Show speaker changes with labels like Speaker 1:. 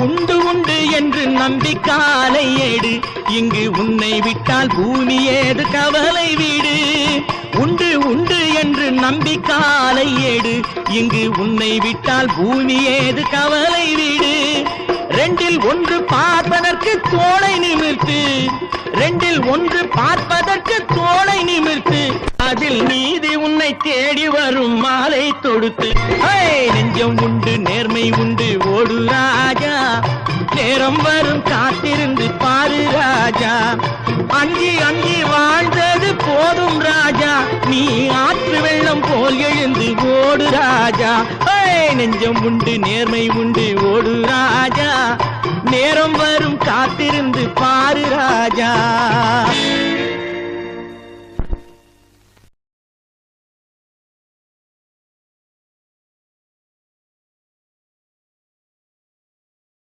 Speaker 1: உண்டு உண்டு என்று நம்பி காலை ஏடு, இங்கு உன்னை விட்டால் பூமி ஏது கவலை வீடு. உண்டு உண்டு என்று நம்பி காலை ஏடு, இங்கு உன்னை விட்டால் பூமி ஏது கவலை வீடு. ரெண்டில் ஒன்று பார்ப்பதற்கு தோளை நிமிர்த்து, ரெண்டில் ஒன்று பார்ப்பதற்கு தோளை நிமிர்த்து, அதில் நீதி உன்னை தேடி வரும் மாலை தொடுத்து. நெஞ்சம் உண்டு நேர்மை உண்டு ஓடு ராஜா, நேரம் வரும் காத்திருந்து பாரு ராஜா. அஞ்சி அஞ்சி வாழ்ந்தது போதும் ராஜா, நீ ஆற்று வெள்ளம் போல் எழுந்து ஓடு ராஜா. நெஞ்சம் உண்டு நேர்மை உண்டு ஓடு ராஜா, நேரம் வரும் காத்திருந்து பாரு ராஜா.